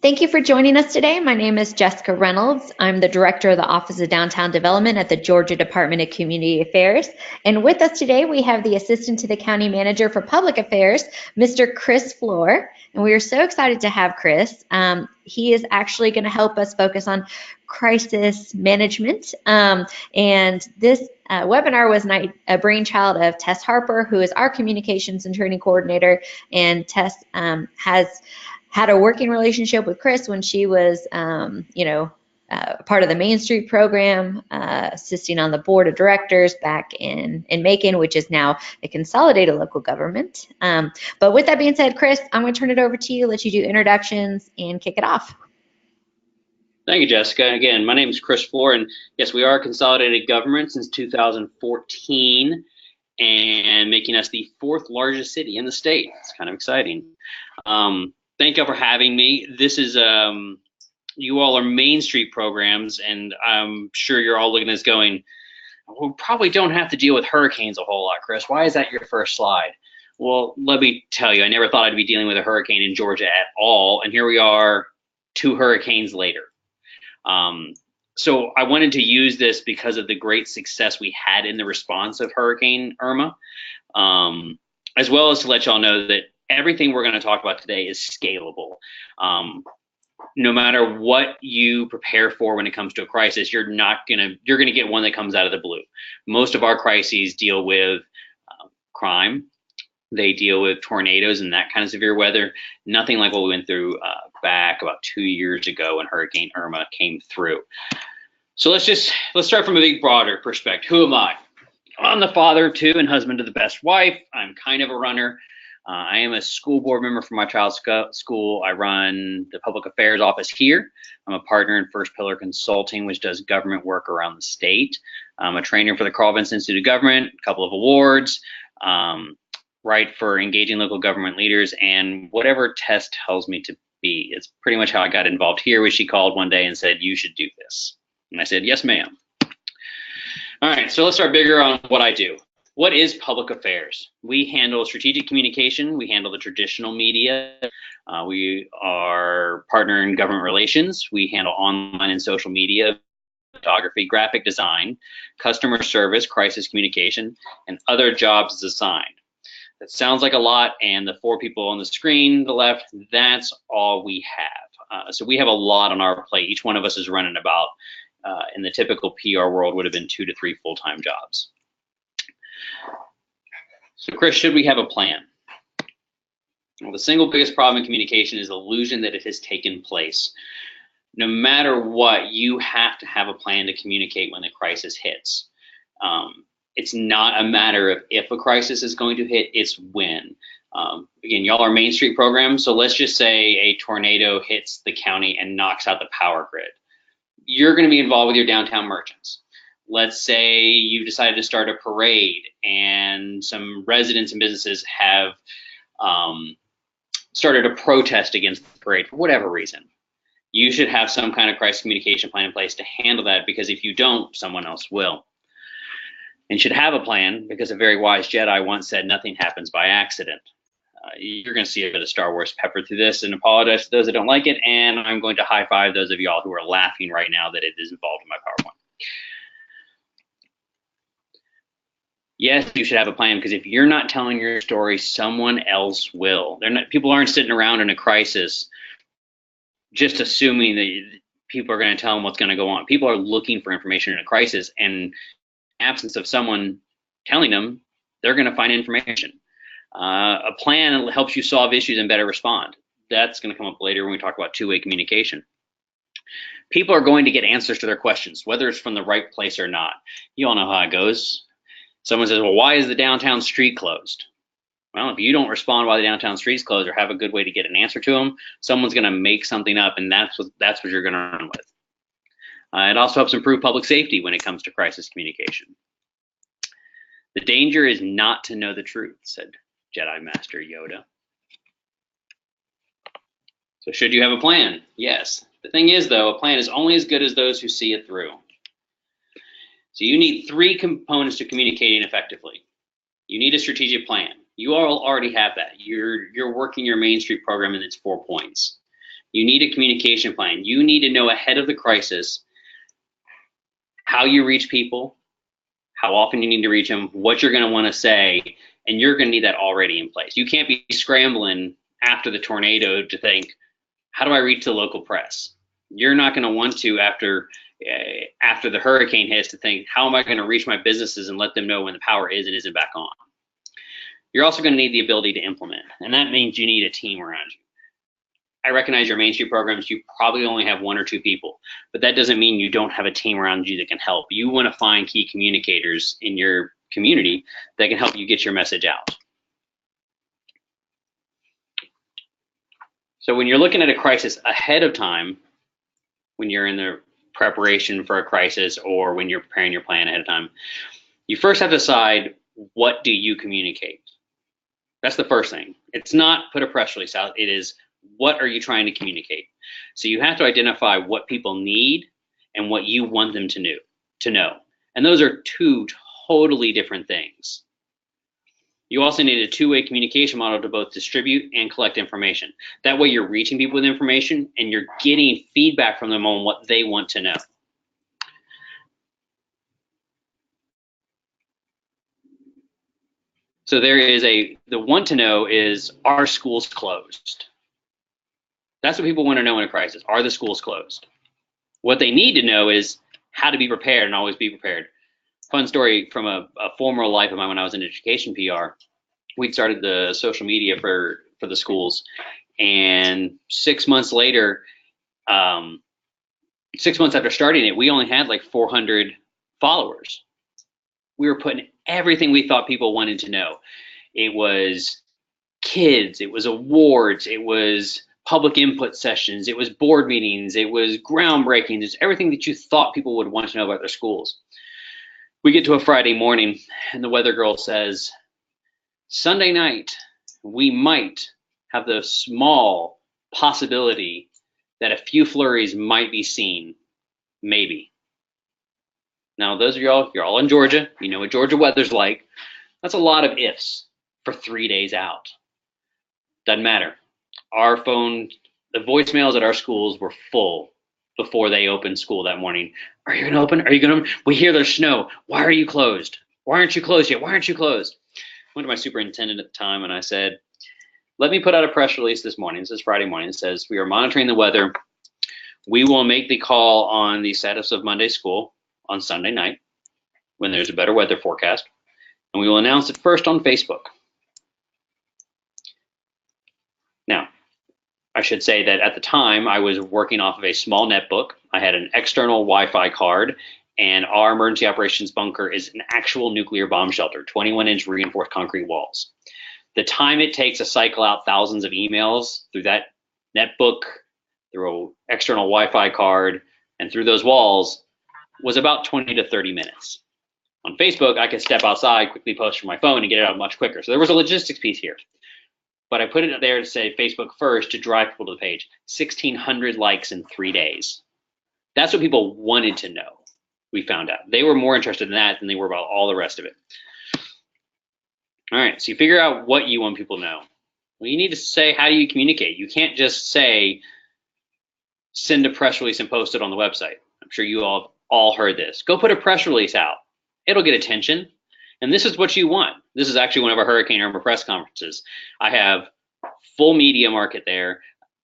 Thank you for joining us today. My name is Jessica Reynolds. I'm the Director of the Office of Downtown Development at the Georgia Department of Community Affairs. And with us today, we have the Assistant to the County Manager for Public Affairs, Mr. Chris Floor. And we are so excited to have Chris. He is actually going to help us focus on crisis management. And this webinar was a brainchild of Tess Harper, who is our Communications and Training Coordinator. And Tess has had a working relationship with Chris when she was, part of the Main Street program, assisting on the board of directors back in Macon, which is now a consolidated local government. But with that being said, Chris, I'm going to turn it over to you, let you do introductions and kick it off. Thank you, Jessica. Again, my name is Chris Floor, and yes, we are a consolidated government since 2014, and making us the 4th largest city in the state. It's kind of exciting. Thank you for having me. This is, you all are Main Street programs, and I'm sure you're all looking at this going, we probably don't have to deal with hurricanes a whole lot, Chris. Why is that your first slide? Well, let me tell you, I never thought I'd be dealing with a hurricane in Georgia at all, and here we are 2 hurricanes later. So I wanted to use this because of the great success we had in the response of Hurricane Irma, as well as to let y'all know that everything we're going to talk about today is scalable. No matter what you prepare for when it comes to a crisis, you're going to get one that comes out of the blue. Most of our crises deal with crime. They deal with tornadoes and that kind of severe weather. Nothing like what we went through back about 2 years ago when Hurricane Irma came through. So let's start from a big broader perspective. Who am I? I'm the father of 2 and husband to the best wife. I'm kind of a runner. I am a school board member for my child's school. I run the public affairs office here. I'm a partner in First Pillar Consulting, which does government work around the state. I'm a trainer for the Carl Vince Institute of Government, a couple of awards, right, for engaging local government leaders, and whatever Tess tells me to be. It's pretty much how I got involved here, where she called one day and said, you should do this. And I said, yes, ma'am. All right, so let's start bigger on what I do. What is public affairs? We handle strategic communication. We handle the traditional media. We are partner in government relations. We handle online and social media, photography, graphic design, customer service, crisis communication, and other jobs as assigned. That sounds like a lot, and the 4 people on the screen, the left, that's all we have. So we have a lot on our plate. Each one of us is running about, in the typical PR world, would have been 2 to 3 full-time jobs. So Chris, should we have a plan? Well, the single biggest problem in communication is the illusion that it has taken place. No matter what, you have to have a plan to communicate when the crisis hits. It's not a matter of if a crisis is going to hit, it's when. Again, y'all are Main Street programs, so let's just say a tornado hits the county and knocks out the power grid. You're going to be involved with your downtown merchants. Let's say you decided to start a parade and some residents and businesses have started a protest against the parade for whatever reason. You should have some kind of crisis communication plan in place to handle that, because if you don't, someone else will. And should have a plan, because a very wise Jedi once said nothing happens by accident. You're going to see a bit of Star Wars peppered through this, and apologize to those that don't like it, and I'm going to high five those of y'all who are laughing right now that it is involved in my PowerPoint. Yes, you should have a plan, because if you're not telling your story, someone else will. People aren't sitting around in a crisis just assuming that people are going to tell them what's going to go on. People are looking for information in a crisis, and in the absence of someone telling them, they're going to find information. A plan helps you solve issues and better respond. That's going to come up later when we talk about two-way communication. People are going to get answers to their questions, whether it's from the right place or not. You all know how it goes. Someone says, well, why is the downtown street closed? Well, if you don't respond why the downtown street's closed or have a good way to get an answer to them, someone's going to make something up, and that's what you're going to run with. It also helps improve public safety when it comes to crisis communication. The danger is not to know the truth, said Jedi Master Yoda. So should you have a plan? Yes. The thing is, though, a plan is only as good as those who see it through. So you need three components to communicating effectively. You need a strategic plan. You all already have that. You're working your Main Street program in its 4 points. You need a communication plan. You need to know ahead of the crisis how you reach people, how often you need to reach them, what you're going to want to say, and you're going to need that already in place. You can't be scrambling after the tornado to think, how do I reach the local press? You're not going to want to after the hurricane hits to think, how am I going to reach my businesses and let them know when the power is and isn't back on? You're also going to need the ability to implement, and that means you need a team around you. I recognize your Main Street programs, you probably only have 1 or 2 people, but that doesn't mean you don't have a team around you that can help. You want to find key communicators in your community that can help you get your message out. So when you're looking at a crisis ahead of time, when you're in the preparation for a crisis or when you're preparing your plan ahead of time, you first have to decide, what do you communicate? That's the first thing. It's not put a press release out. It is, what are you trying to communicate? So you have to identify what people need and what you want them to know. And those are 2 totally different things. You also need a 2-way communication model to both distribute and collect information. That way you're reaching people with information and you're getting feedback from them on what they want to know. So there is the want to know is, are schools closed? That's what people want to know in a crisis. Are the schools closed? What they need to know is how to be prepared and always be prepared. Fun story from a former life of mine when I was in education PR. We'd started the social media for the schools, and 6 months later, 6 months after starting it, we only had like 400 followers. We were putting everything we thought people wanted to know. It was kids, it was awards, it was public input sessions, it was board meetings, it was groundbreaking, it's everything that you thought people would want to know about their schools. We get to a Friday morning and the weather girl says, Sunday night, we might have the small possibility that a few flurries might be seen, maybe. Now, those of y'all, you're all in Georgia, you know what Georgia weather's like. That's a lot of ifs for 3 days out. Doesn't matter. Our phone, the voicemails at our schools were full before they opened school that morning. Are you going to open? Are you going to? We hear there's snow. Why are you closed? Why aren't you closed yet? Why aren't you closed? I went to my superintendent at the time and I said, let me put out a press release this morning. This is Friday morning. It says, we are monitoring the weather. We will make the call on the status of Monday school on Sunday night when there's a better weather forecast. And we will announce it first on Facebook. Now, I should say that at the time I was working off of a small netbook. I had an external Wi-Fi card, and our emergency operations bunker is an actual nuclear bomb shelter, 21-inch reinforced concrete walls. The time it takes to cycle out thousands of emails through that netbook, through an external Wi-Fi card, and through those walls was about 20 to 30 minutes. On Facebook, I could step outside, quickly post from my phone, and get it out much quicker. So there was a logistics piece here. But I put it there to say Facebook first to drive people to the page. 1,600 likes in 3 days. That's what people wanted to know, we found out. They were more interested in that than they were about all the rest of it. All right, so you figure out what you want people to know. Well, you need to say, how do you communicate? You can't just say, send a press release and post it on the website. I'm sure you all heard this. Go put a press release out. It'll get attention. And this is what you want. This is actually one of our Hurricane Irma press conferences. I have full media market there,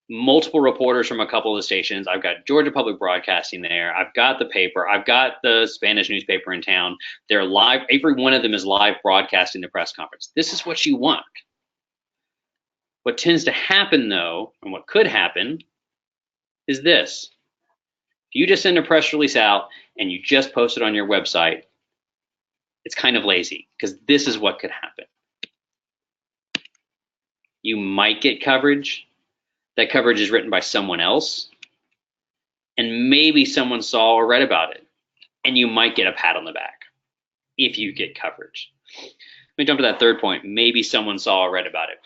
multiple reporters from a couple of the stations. I've got Georgia Public Broadcasting there. I've got the paper. I've got the Spanish newspaper in town. They're live. Every one of them is live broadcasting the press conference. This is what you want. What tends to happen, though, and what could happen, is this. If you just send a press release out and you just post it on your website, it's kind of lazy, because this is what could happen. You might get coverage. That coverage is written by someone else, and maybe someone saw or read about it, and you might get a pat on the back if you get coverage. Let me jump to that third point. Maybe someone saw or read about it.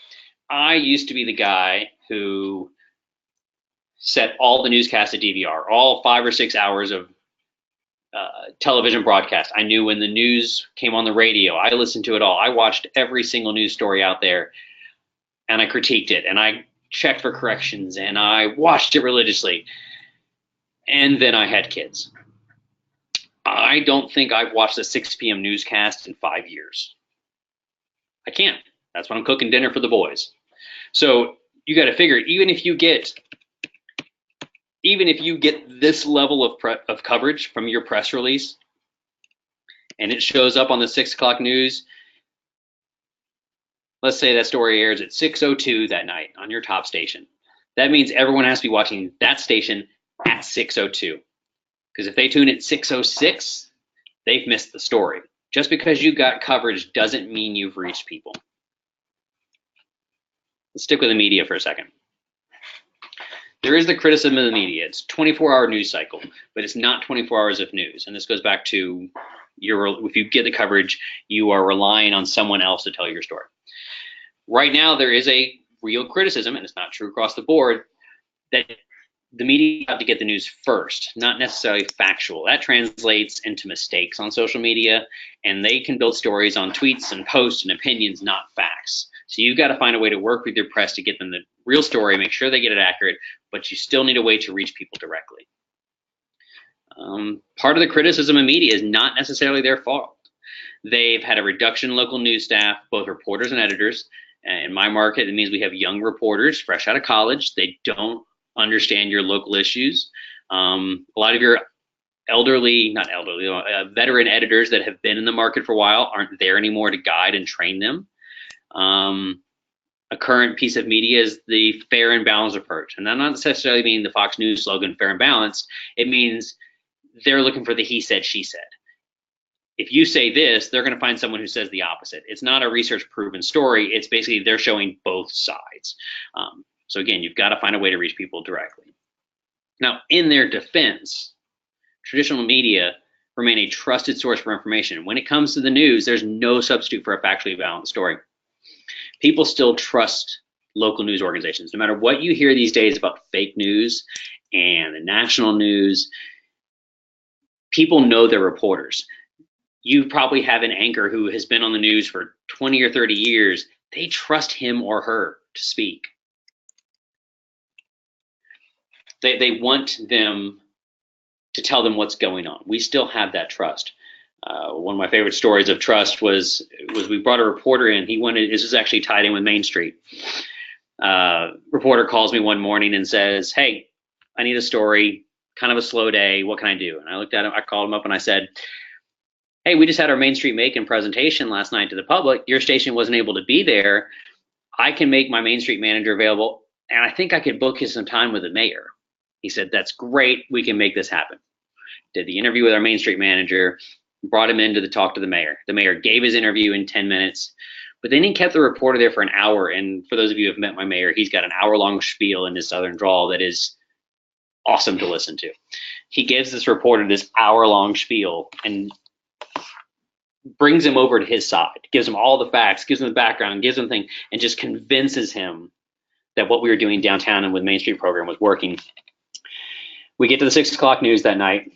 I used to be the guy who set all the newscasts to DVR, all 5 or 6 hours of television broadcast. I knew when the news came on the radio. I listened to it all. I watched every single news story out there, and I critiqued it. And I checked for corrections and I watched it religiously. And then I had kids. I don't think I've watched a 6 p.m. newscast in 5 years. I can't. That's when I'm cooking dinner for the boys. So you got to figure, even if you get this level of coverage from your press release, and it shows up on the 6 o'clock news, let's say that story airs at 6:02 that night on your top station. That means everyone has to be watching that station at 6:02. Because if they tune in at 6:06, they've missed the story. Just because you got coverage doesn't mean you've reached people. Let's stick with the media for a second. There is the criticism of the media. It's 24-hour news cycle, but it's not 24 hours of news. And this goes back to if you get the coverage, you are relying on someone else to tell your story. Right now, there is a real criticism, and it's not true across the board, that the media have to get the news first, not necessarily factual. That translates into mistakes on social media, and they can build stories on tweets and posts and opinions, not facts. So you've got to find a way to work with your press to get them the real story, make sure they get it accurate, but you still need a way to reach people directly. Part of the criticism of media is not necessarily their fault. They've had a reduction in local news staff, both reporters and editors. In my market, it means we have young reporters fresh out of college. They don't understand your local issues. A lot of your veteran editors that have been in the market for a while aren't there anymore to guide and train them. A current piece of media is the fair and balanced approach. And that not necessarily mean the Fox News slogan, fair and balanced. It means they're looking for the he said, she said. If you say this, they're going to find someone who says the opposite. It's not a research proven story. It's basically they're showing both sides. So again, you've got to find a way to reach people directly. Now, in their defense, traditional media remain a trusted source for information. When it comes to the news, there's no substitute for a factually balanced story. People still trust local news organizations. No matter what you hear these days about fake news and the national news, people know their reporters. You probably have an anchor who has been on the news for 20 or 30 years. They trust him or her to speak. They want them to tell them what's going on. We still have that trust. One of my favorite stories of trust was we brought a reporter in. This was actually tied in with Main Street. Reporter calls me one morning and says, "Hey, I need a story, kind of a slow day. What can I do?" And I looked at him, I called him up and I said, "Hey, we just had our Main Street Macon presentation last night to the public. Your station wasn't able to be there. I can make my Main Street manager available, and I think I could book you some time with the mayor." He said, "That's great. We can make this happen." Did the interview with our Main Street manager, brought him in to talk to the mayor. The mayor gave his interview in 10 minutes, but then he kept the reporter there for an hour. And for those of you who have met my mayor, he's got an hour-long spiel in his Southern drawl that is awesome to listen to. He gives this reporter this hour-long spiel and brings him over to his side, gives him all the facts, gives him the background, gives him things, and just convinces him that what we were doing downtown and with Main Street program was working. We get to the 6 o'clock news that night.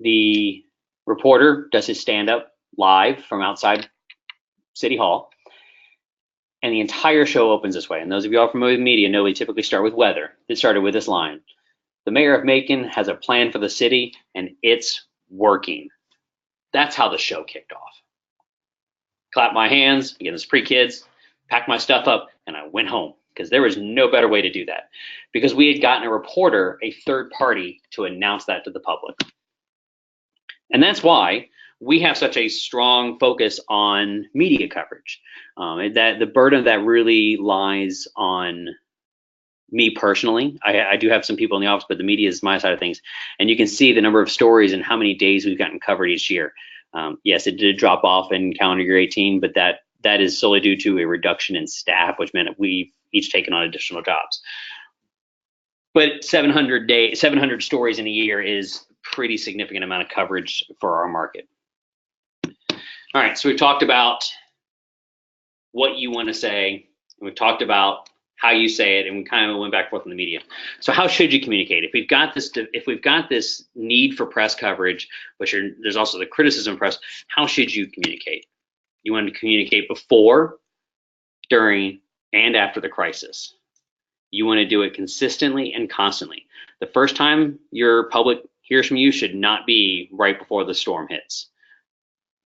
The reporter does his stand-up live from outside City Hall, and the entire show opens this way. And those of you all familiar with media know we typically start with weather. It started with this line: "The mayor of Macon has a plan for the city, and it's working." That's how the show kicked off. Clapped my hands, again, this pre-kids, packed my stuff up, and I went home, because there was no better way to do that, because we had gotten a reporter, a third party, to announce that to the public. And that's why we have such a strong focus on media coverage. That the burden of that really lies on me personally. I do have some people in the office, but the media is my side of things. And you can see the number of stories and how many days we've gotten covered each year. Yes, it did drop off in calendar year 18, but that is solely due to a reduction in staff, which meant that we've each taken on additional jobs. But 700 stories in a year is a pretty significant amount of coverage for our market. All right, so we've talked about what you want to say, and we've talked about how you say it, and we kind of went back and forth in the media. So how should you communicate? If we've got this need for press coverage, but there's also the criticism of press, how should you communicate? You want to communicate before, during, and after the crisis. You want to do it consistently and constantly. The first time your public hears from you should not be right before the storm hits.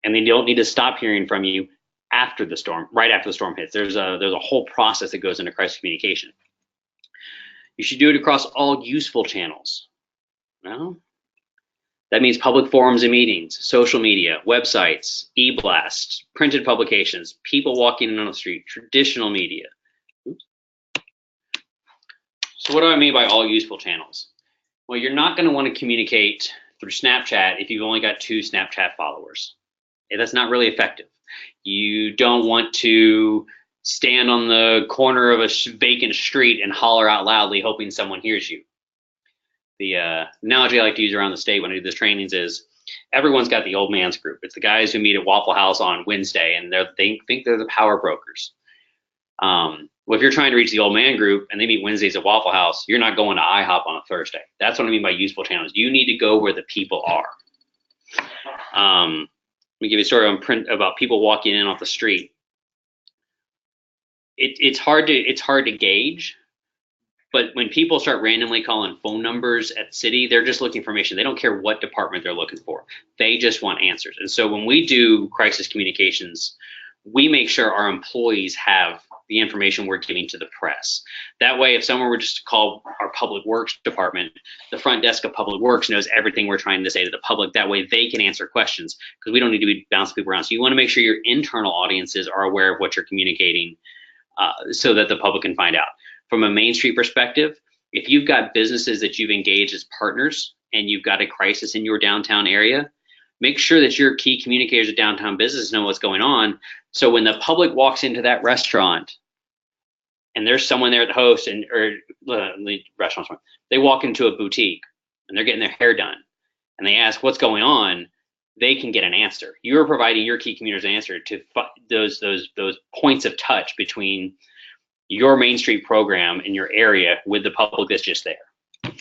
And they don't need to stop hearing from you after the storm, right after the storm hits. There's a whole process that goes into crisis communication. You should do it across all useful channels. Well, that means public forums and meetings, social media, websites, e-blasts, printed publications, people walking in on the street, traditional media. Oops. So what do I mean by all useful channels? Well, you're not going to want to communicate through Snapchat if you've only got 2 Snapchat followers. That's not really effective. You don't want to stand on the corner of a vacant street and holler out loudly hoping someone hears you. The analogy I like to use around the state when I do this trainings is everyone's got the old man's group. It's the guys who meet at Waffle House on Wednesday and they think they're the power brokers. Well, if you're trying to reach the old man group and they meet Wednesdays at Waffle House, you're not going to IHOP on a Thursday. That's what I mean by useful channels. You need to go where the people are. Let me give you a story on print about people walking in off the street. It's hard to gauge, but when people start randomly calling phone numbers at the city, they're just looking for information. They don't care what department they're looking for. They just want answers. And so when we do crisis communications, we make sure our employees have the information we're giving to the press. That way, if someone were just to call our public works department, the front desk of public works knows everything we're trying to say to the public. That way they can answer questions because we don't need to be bouncing people around. So you want to make sure your internal audiences are aware of what you're communicating so that the public can find out. From a Main Street perspective, if you've got businesses that you've engaged as partners and you've got a crisis in your downtown area, make sure that your key communicators of downtown business know what's going on. So when the public walks into that restaurant and there's someone there at the host or the restaurant, they walk into a boutique and they're getting their hair done and they ask what's going on, they can get an answer. You're providing your key communicators an answer to those points of touch between your Main Street program in your area with the public that's just there.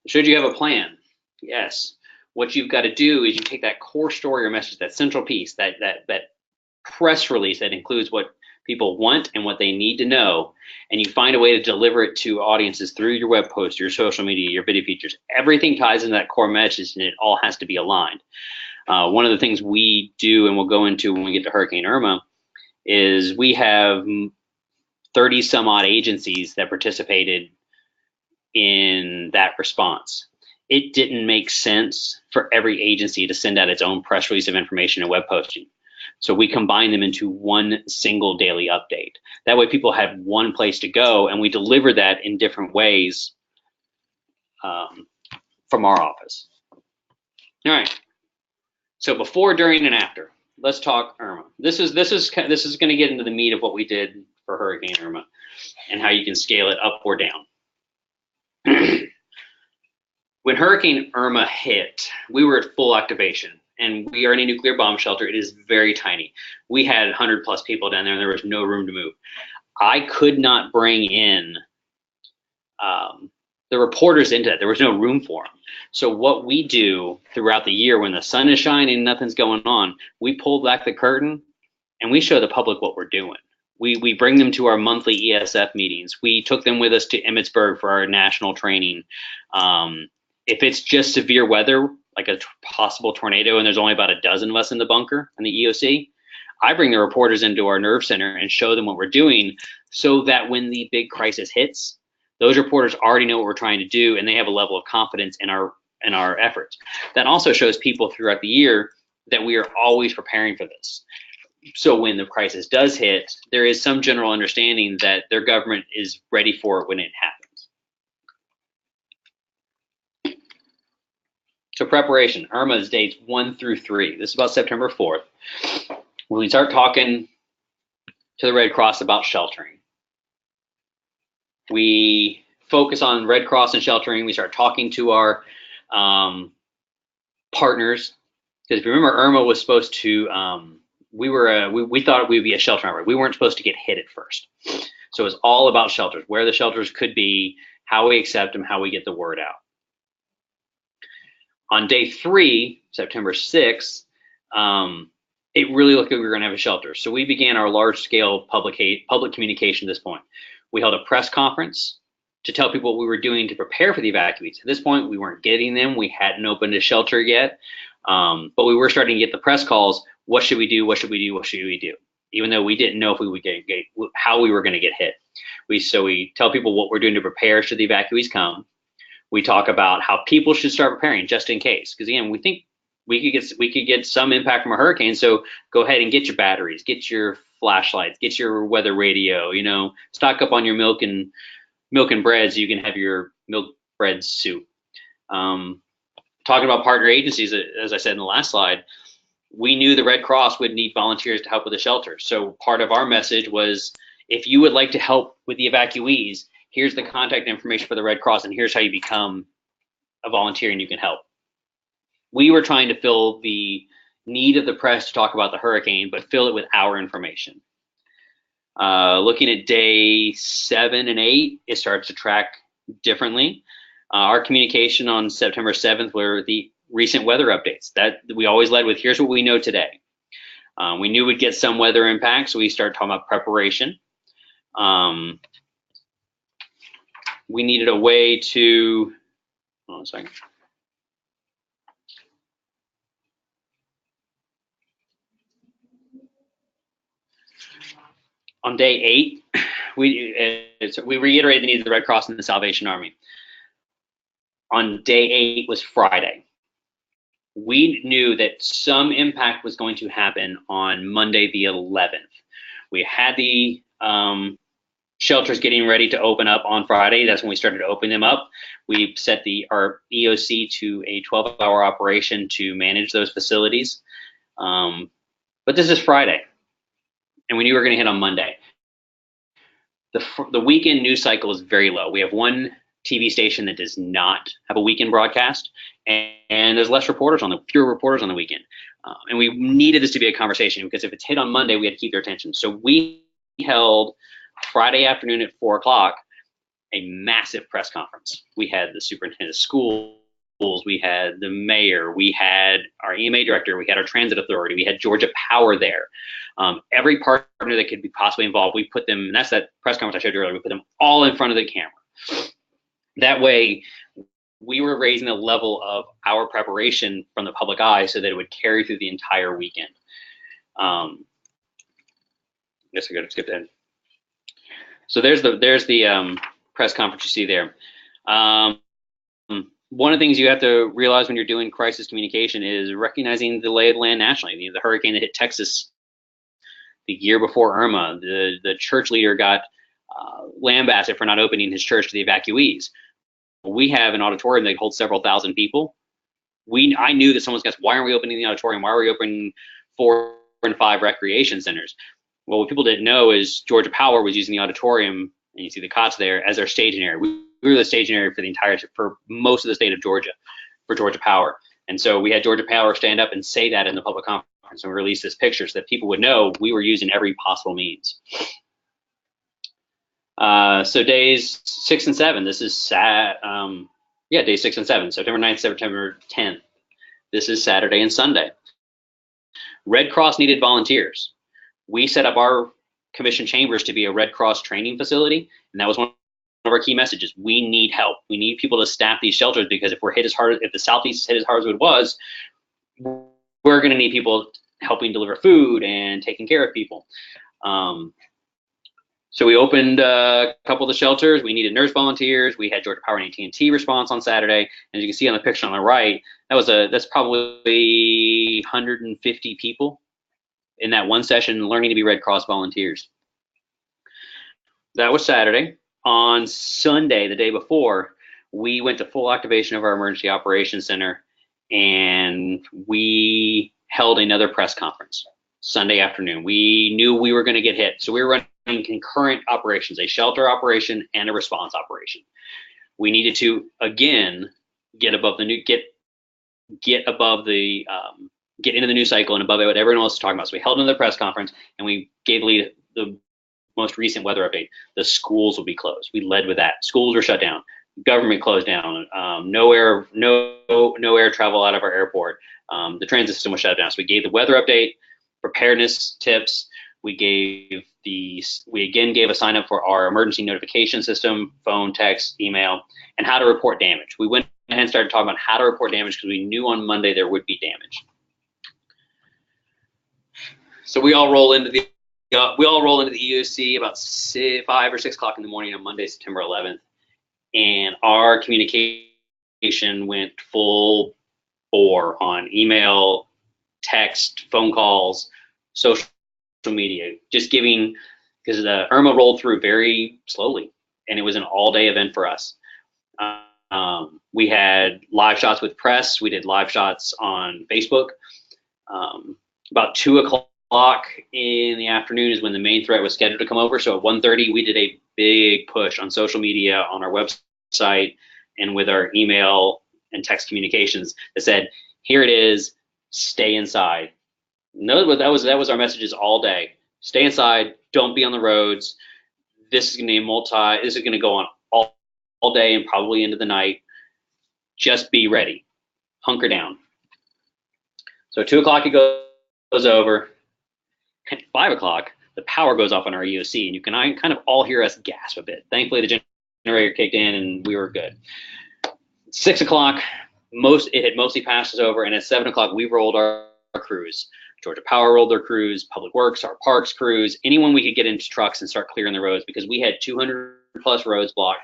Should you have a plan? Yes. What you've got to do is you take that core story or message, that central piece, that press release that includes what people want and what they need to know, and you find a way to deliver it to audiences through your web posts, your social media, your video features. Everything ties into that core message, and it all has to be aligned. One of the things we do, and we'll go into when we get to Hurricane Irma, is we have 30 some odd agencies that participated in that response. It didn't make sense for every agency to send out its own press release of information and web posting. So we combine them into one single daily update. That way people have one place to go, and we deliver that in different ways from our office. All right. So before, during, and after, let's talk Irma. This is going to get into the meat of what we did for Hurricane Irma and how you can scale it up or down. When Hurricane Irma hit, we were at full activation, and we are in a nuclear bomb shelter. It is very tiny. We had 100+ people down there, and there was no room to move. I could not bring in the reporters into that. There was no room for them. So what we do throughout the year when the sun is shining and nothing's going on, we pull back the curtain, and we show the public what we're doing. We bring them to our monthly ESF meetings. We took them with us to Emmitsburg for our national training. If it's just severe weather, like a possible tornado, and there's only about a dozen of us in the bunker in the EOC, I bring the reporters into our nerve center and show them what we're doing so that when the big crisis hits, those reporters already know what we're trying to do, and they have a level of confidence in our efforts. That also shows people throughout the year that we are always preparing for this. So when the crisis does hit, there is some general understanding that their government is ready for it when it happens. So preparation, Irma's dates 1 through 3. This is about September 4th. When we start talking to the Red Cross about sheltering, we focus on Red Cross and sheltering. We start talking to our partners, because if you remember, Irma was supposed to, we thought we would be a shelter network. We weren't supposed to get hit at first. So it was all about shelters, where the shelters could be, how we accept them, how we get the word out. On day 3, September 6th, it really looked like we were going to have a shelter. So we began our large-scale public communication at this point. We held a press conference to tell people what we were doing to prepare for the evacuees. At this point, we weren't getting them. We hadn't opened a shelter yet, but we were starting to get the press calls. What should we do? What should we do? What should we do? Even though we didn't know if we would get how we were going to get hit. So we tell people what we're doing to prepare should the evacuees come. We talk about how people should start preparing just in case, because again, we think we could get some impact from a hurricane. So go ahead and get your batteries, get your flashlights, get your weather radio. Stock up on your milk and bread so you can have your milk bread soup. Talking about partner agencies, as I said in the last slide, we knew the Red Cross would need volunteers to help with the shelter. So part of our message was, if you would like to help with the evacuees, here's the contact information for the Red Cross, and here's how you become a volunteer and you can help. We were trying to fill the need of the press to talk about the hurricane, but fill it with our information. Looking at day 7 and 8, it starts to track differently. Our communication on September 7th were the recent weather updates. That we always led with, here's what we know today. We knew we'd get some weather impact, so we started talking about preparation. We needed a way to, hold on a second. On day 8, we reiterated the needs of the Red Cross and the Salvation Army. On day 8 was Friday. We knew that some impact was going to happen on Monday the 11th. We had the shelters getting ready to open up on Friday. That's when we started to open them up. We set our EOC to a 12-hour operation to manage those facilities. But this is Friday, and we knew we were going to hit on Monday. The weekend news cycle is very low. We have one TV station that does not have a weekend broadcast, and there's fewer reporters on the weekend. And we needed this to be a conversation, because if it's hit on Monday, we had to keep their attention. So we held Friday afternoon at 4 o'clock a massive press conference. We had the superintendent of schools, we had the mayor, we had our EMA director, we had our transit authority, we had Georgia Power there. Every partner that could be possibly involved, we put them, and that's that press conference I showed you earlier, we put them all in front of the camera. That way, we were raising the level of our preparation from the public eye so that it would carry through the entire weekend. I guess I got to skip that. So there's the press conference you see there. One of the things you have to realize when you're doing crisis communication is recognizing the lay of the land nationally. The hurricane that hit Texas the year before Irma, the church leader got lambasted for not opening his church to the evacuees. We have an auditorium that holds several thousand people. I knew that someone's going to ask, why aren't we opening the auditorium? Why are we opening 4 and 5 recreation centers? Well, what people didn't know is Georgia Power was using the auditorium, and you see the cots there, as their staging area. We were the staging area for most of the state of Georgia, for Georgia Power. And so we had Georgia Power stand up and say that in the public conference, and we released this picture so that people would know we were using every possible means. So days 6 and 7, this is days 6 and 7, September 9th, September 10th. This is Saturday and Sunday. Red Cross needed volunteers. We set up our commission chambers to be a Red Cross training facility, and that was one of our key messages. We need help. We need people to staff these shelters, because if the Southeast hit as hard as it was, we're going to need people helping deliver food and taking care of people. So we opened a couple of the shelters. We needed nurse volunteers. We had Georgia Power and AT&T response on Saturday. And as you can see on the picture on the right, that's probably 150 people in that one session learning to be Red Cross volunteers. That was Saturday. On Sunday, the day before, we went to full activation of our Emergency Operations Center, and we held another press conference Sunday afternoon. We knew we were going to get hit, so we were running concurrent operations, a shelter operation and a response operation. We needed to, again, get into the news cycle and above what everyone else is talking about. So we held another press conference, and we gave the most recent weather update. The schools will be closed. We led with that. Schools were shut down. Government closed down. No air travel out of our airport. The transit system was shut down. So we gave the weather update, preparedness tips. We gave we again gave a sign up for our emergency notification system, phone, text, email, and how to report damage. We went ahead and started talking about how to report damage because we knew on Monday there would be damage. So we all roll into the EOC about 5 or 6 o'clock in the morning on Monday, September 11th, and our communication went full bore on email, text, phone calls, social media, just giving, because the Irma rolled through very slowly, and it was an all-day event for us. We had live shots with press. We did live shots on Facebook. About 2 o'clock in the afternoon is when the main threat was scheduled to come over. So at 1:30, we did a big push on social media, on our website, and with our email and text communications that said, here it is, stay inside. No, that was our messages all day. Stay inside, don't be on the roads. This is going to go on all day and probably into the night. Just be ready. Hunker down. So 2 o'clock it goes over. At 5 o'clock, the power goes off on our EOC, and you can kind of all hear us gasp a bit. Thankfully, the generator kicked in, and we were good. 6 o'clock, it had mostly passed us over, and at 7 o'clock, we rolled our crews. Georgia Power rolled their crews, Public Works, our parks crews, anyone we could get into trucks and start clearing the roads, because we had 200 plus roads blocked,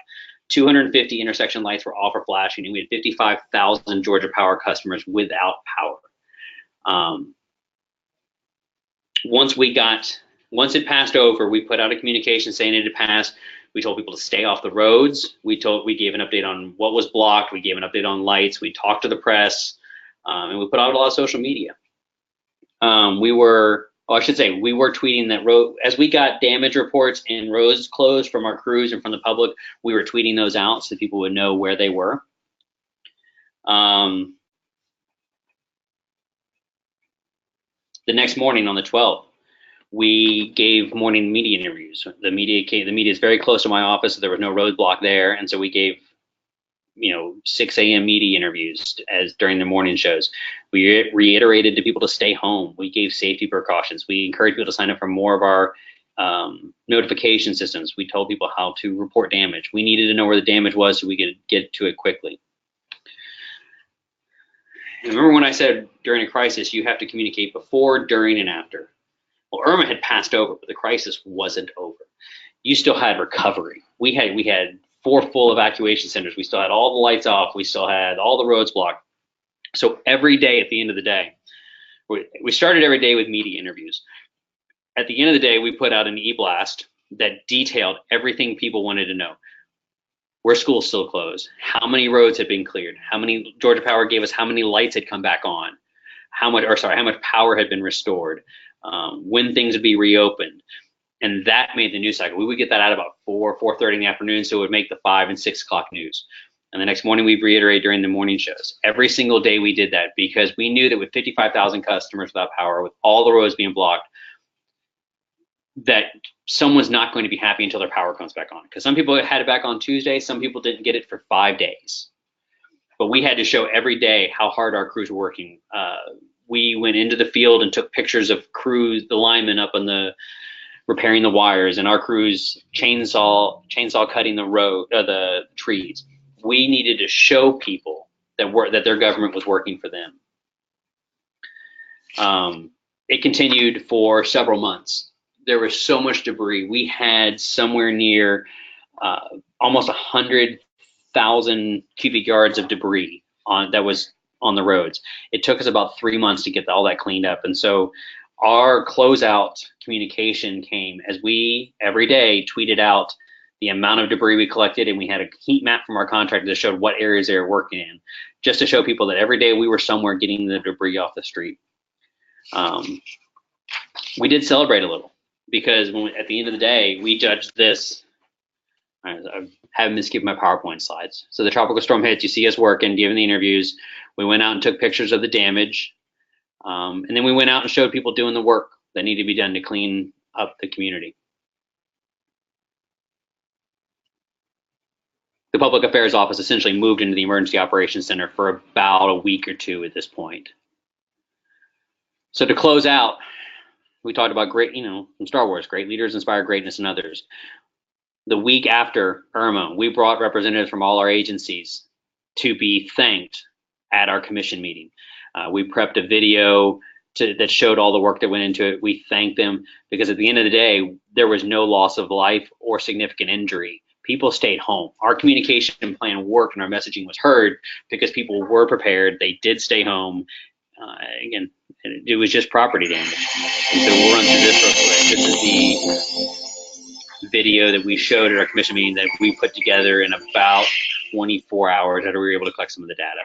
250 intersection lights were off or flashing, and we had 55,000 Georgia Power customers without power. Once it passed over, we put out a communication saying it had passed. We told people to stay off the roads. We gave an update on what was blocked. We gave an update on lights. We talked to the press, and we put out a lot of social media. We were tweeting that as we got damage reports and roads closed from our crews and from the public, we were tweeting those out so people would know where they were. The next morning on the 12th, we gave morning media interviews. The media is very close to my office, so there was no roadblock there, and so we gave 6 a.m. media interviews during the morning shows. We reiterated to people to stay home. We gave safety precautions. We encouraged people to sign up for more of our notification systems. We told people how to report damage. We needed to know where the damage was so we could get to it quickly. Remember when I said during a crisis, you have to communicate before, during, and after. Well, Irma had passed over, but the crisis wasn't over. You still had recovery. We had 4 full evacuation centers. We still had all the lights off. We still had all the roads blocked. So every day at the end of the day, we started every day with media interviews. At the end of the day, we put out an e-blast that detailed everything people wanted to know. Were schools still closed? How many roads had been cleared? How many Georgia Power gave us? How many lights had come back on? How much power had been restored? When things would be reopened? And that made the news cycle. We would get that out about 4:30 in the afternoon, so it would make the 5 and 6 o'clock news. And the next morning we'd reiterate during the morning shows. Every single day we did that because we knew that with 55,000 customers without power, with all the roads being blocked, that someone's not going to be happy until their power comes back on. Because some people had it back on Tuesday, some people didn't get it for 5 days. But we had to show every day how hard our crews were working. We went into the field and took pictures of crews, the linemen up on the repairing the wires, and our crews chainsaw cutting the trees. We needed to show people that their government was working for them. It continued for several months. There was so much debris. We had somewhere near almost 100,000 cubic yards of debris that was on the roads. It took us about 3 months to get all that cleaned up. And so our closeout communication came as we every day tweeted out the amount of debris we collected, and we had a heat map from our contractor that showed what areas they were working in, just to show people that every day we were somewhere getting the debris off the street. We did celebrate a little because at the end of the day, we judged this. I haven't been skipping my PowerPoint slides. So the tropical storm hits, you see us working, giving the interviews. We went out and took pictures of the damage. And then we went out and showed people doing the work that needed to be done to clean up the community. The Public Affairs Office essentially moved into the Emergency Operations Center for about a week or 2 at this point. So to close out, We talked about great, from Star Wars, great leaders inspire greatness in others. The week after Irma, we brought representatives from all our agencies to be thanked at our commission meeting. We prepped a video that showed all the work that went into it. We thanked them because at the end of the day, there was no loss of life or significant injury. People stayed home. Our communication plan worked and our messaging was heard because people were prepared. They did stay home. Again, it was just property damage. And so we'll run through this real quick. This is the video that we showed at our commission meeting that we put together in about 24 hours after we were able to collect some of the data.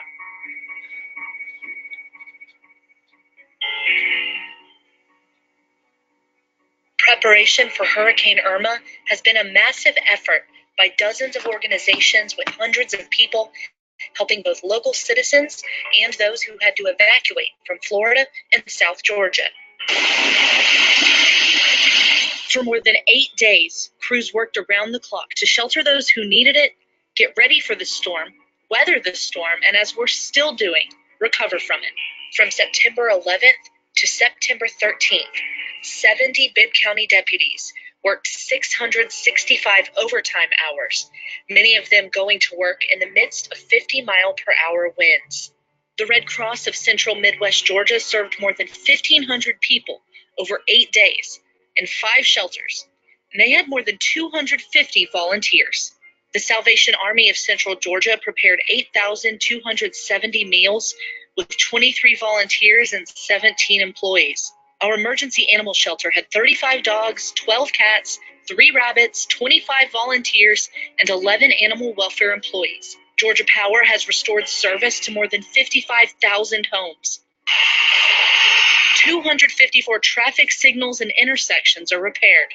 Preparation for Hurricane Irma has been a massive effort by dozens of organizations with hundreds of people helping both local citizens and those who had to evacuate from Florida and South Georgia. For more than 8 days, crews worked around the clock to shelter those who needed it, get ready for the storm, weather the storm, and as we're still doing, recover from it. From September 11th to September 13th, 70 Bibb County deputies worked 665 overtime hours, many of them going to work in the midst of 50-mile-per-hour winds. The Red Cross of Central Midwest Georgia served more than 1,500 people over 8 days in 5 shelters, and they had more than 250 volunteers. The Salvation Army of Central Georgia prepared 8,270 meals with 23 volunteers and 17 employees. Our emergency animal shelter had 35 dogs, 12 cats, 3 rabbits, 25 volunteers, and 11 animal welfare employees. Georgia Power has restored service to more than 55,000 homes. 254 traffic signals and intersections are repaired.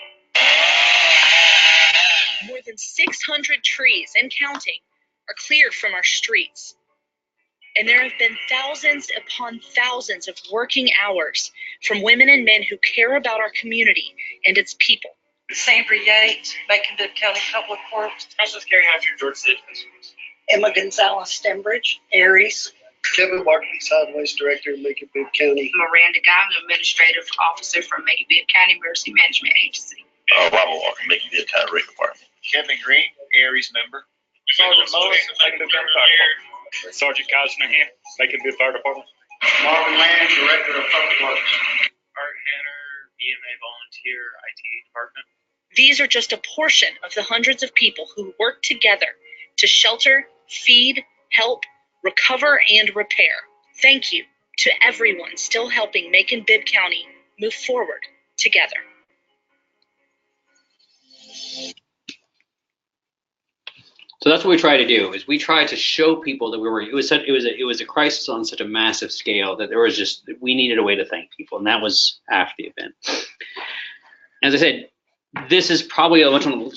More than 600 trees and counting are cleared from our streets. And there have been thousands upon thousands of working hours from women and men who care about our community and its people. Sandra Yates, Macon Bibb County Public Works. Councilors Carrie Hatfield, Georgia Citizens. Emma Gonzalez Stembridge, Aries. Kevin Barkley, Sideways Director, Macon Bibb County. Miranda Gowden, Administrative Officer from Macon Bibb County Emergency Management Agency. Robert Walker, Macon Bibb County Rec Department. Kevin Green, Aries member. Sergeant Mullis, Macon Bibb County Fire Department. Sergeant Kaiser here, Macon Bibb Fire Department. Marvin Land, Director of Public Works. Art Hanner, EMA Volunteer, IT Department. These are just a portion of the hundreds of people who work together to shelter, feed, help, recover, and repair. Thank you to everyone still helping Macon Bibb County move forward together. So that's what we try to do, is we try to show people that it was a crisis on such a massive scale that we needed a way to thank people, and that was after the event. As I said, this is probably a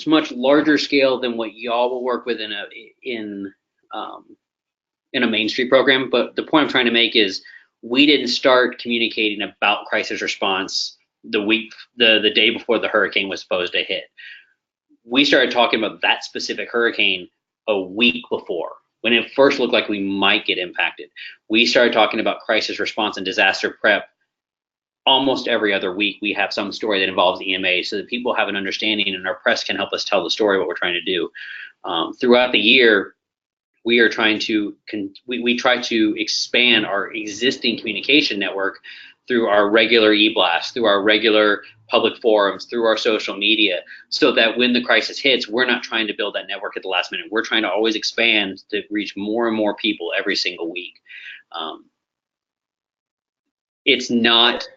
much larger scale than what y'all will work with in a Main Street program. But the point I'm trying to make is we didn't start communicating about crisis response the day before the hurricane was supposed to hit. We started talking about that specific hurricane a week before, when it first looked like we might get impacted. We started talking about crisis response and disaster prep. Almost every other week, we have some story that involves EMA so that people have an understanding and our press can help us tell the story of what we're trying to do. Throughout the year, we are trying to we try to expand our existing communication network through our regular e-blast, through our regular public forums, through our social media, so that when the crisis hits, we're not trying to build that network at the last minute. We're trying to always expand to reach more and more people every single week. It's not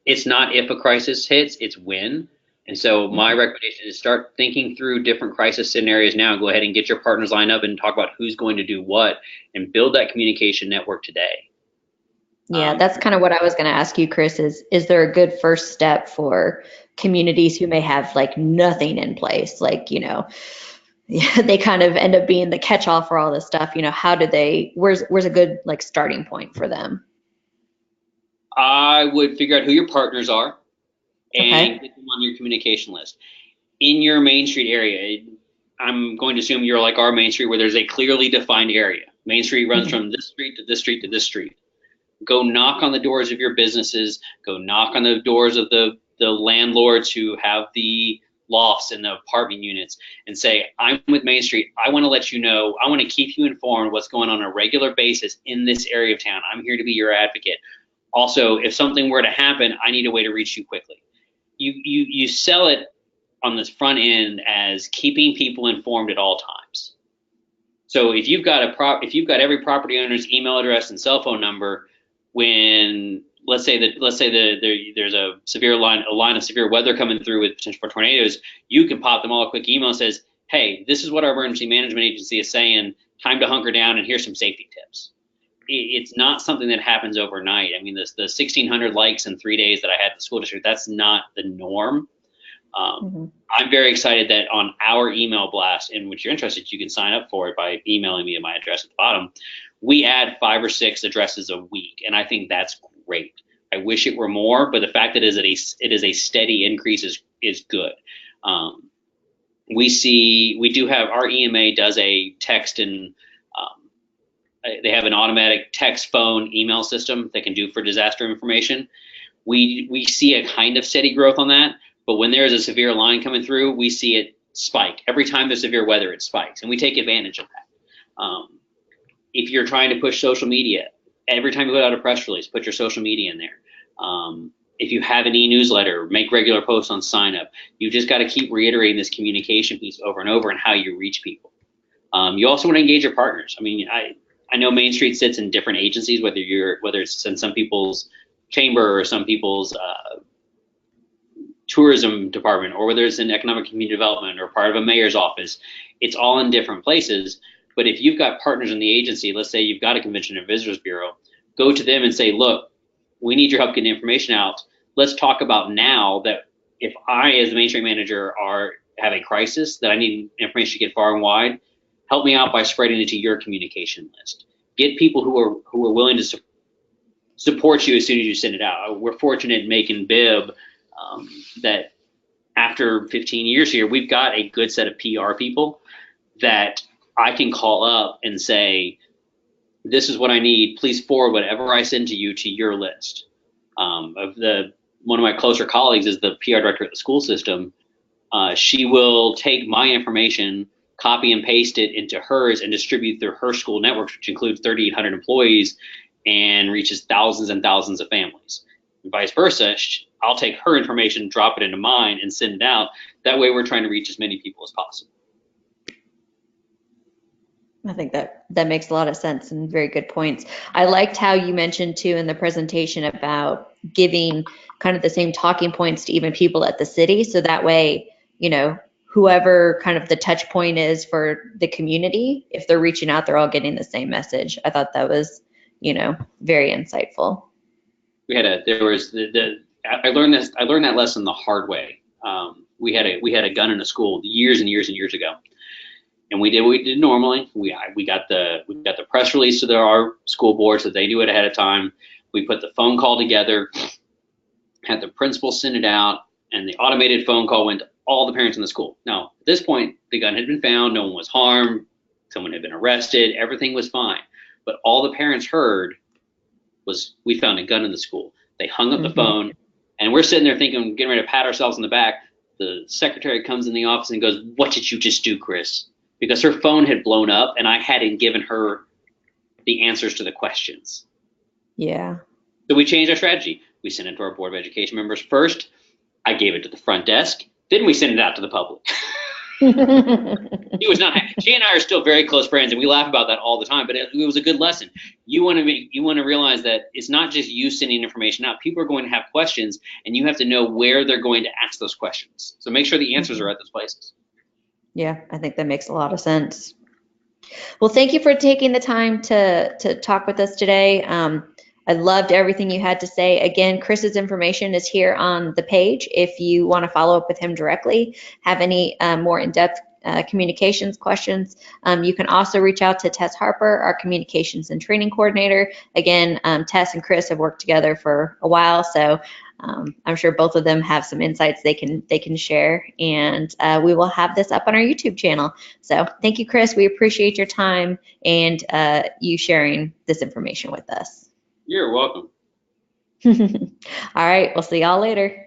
if a crisis hits, it's when. And so my recommendation is start thinking through different crisis scenarios now. Go ahead and get your partners lined up and talk about who's going to do what and build that communication network today. Yeah, that's kind of what I was going to ask you, Chris, is there a good first step for communities who may have like nothing in place? Like, they kind of end up being the catch-all for all this stuff. How do where's a good like starting point for them? I would figure out who your partners are and get them on your communication list. In your Main Street area, I'm going to assume you're like our Main Street where there's a clearly defined area. Main Street runs from this street to this street to this street. Go knock on the doors of your businesses, go knock on the doors of the the landlords who have the lofts and the apartment units and say, I'm with Main Street. I want to let you know, I want to keep you informed what's going on a regular basis in this area of town. I'm here to be your advocate. Also, if something were to happen, I need a way to reach you quickly. You sell it on this front end as keeping people informed at all times. So if you've got every property owner's email address and cell phone number, when let's say there's a line of severe weather coming through with potential for tornadoes, you can pop them all a quick email that says, hey, this is what our emergency management agency is saying, time to hunker down, and here's some safety tips. It's not something that happens overnight. I mean, the 1,600 likes in 3 days that I had at the school district, that's not the norm. I'm very excited that on our email blast, in which you're interested, you can sign up for it by emailing me at my address at the bottom. We add 5 or 6 addresses a week, and I think that's great. I wish it were more, but the fact that it is a steady increase is good. We do have, our EMA does a text and they have an automatic text, phone, email system they can do for disaster information. We see a kind of steady growth on that, but when there is a severe line coming through, we see it spike. Every time there's severe weather, it spikes, and we take advantage of that. If you're trying to push social media, every time you put out a press release, put your social media in there. If you have an e-newsletter, make regular posts on sign up. You just got to keep reiterating this communication piece over and over and how you reach people. You also want to engage your partners. I mean, I know Main Street sits in different agencies, whether it's in some people's chamber or some people's tourism department, or whether it's in economic community development or part of a mayor's office. It's all in different places. But if you've got partners in the agency, let's say you've got a convention and visitors bureau, go to them and say, look, we need your help getting information out. Let's talk about now that if I, as the Main Street manager, have a crisis that I need information to get far and wide, help me out by spreading it to your communication list. Get people who are willing to support you as soon as you send it out. We're fortunate in Macon Bibb that after 15 years here, we've got a good set of PR people that I can call up and say, this is what I need. Please forward whatever I send to you to your list. One of my closer colleagues is the PR director at the school system. She will take my information, copy and paste it into hers, and distribute through her school network, which includes 3,800 employees and reaches thousands and thousands of families. And vice versa, I'll take her information, drop it into mine, and send it out. That way we're trying to reach as many people as possible. I think that makes a lot of sense and very good points. I liked how you mentioned too in the presentation about giving kind of the same talking points to even people at the city. So that way, whoever kind of the touch point is for the community, if they're reaching out, they're all getting the same message. I thought that was, very insightful. I learned that lesson the hard way. We had a gun in a school years and years and years ago. And we did what we did normally. We got the press release to our school board so they knew it ahead of time. We put the phone call together, had the principal send it out, and the automated phone call went to all the parents in the school. Now, at this point, the gun had been found, no one was harmed, someone had been arrested, everything was fine. But all the parents heard was, we found a gun in the school. They hung up the phone, and we're sitting there thinking, getting ready to pat ourselves on the back. The secretary comes in the office and goes, "What did you just do, Chris?" Because her phone had blown up and I hadn't given her the answers to the questions. Yeah. So we changed our strategy. We sent it to our Board of Education members first. I gave it to the front desk. Then we sent it out to the public. She and I are still very close friends, and we laugh about that all the time, but it was a good lesson. You want to realize that it's not just you sending information out. People are going to have questions, and you have to know where they're going to ask those questions. So make sure the answers are at those places. Yeah, I think that makes a lot of sense. Well, thank you for taking the time to talk with us today. I loved everything you had to say. Again, Chris's information is here on the page if you want to follow up with him directly, have any more in-depth communications questions. You can also reach out to Tess Harper, our communications and training coordinator. Again, Tess and Chris have worked together for a while, so I'm sure both of them have some insights they can share, and we will have this up on our YouTube channel. So thank you, Chris. We appreciate your time and you sharing this information with us. You're welcome. All right, we'll see y'all later.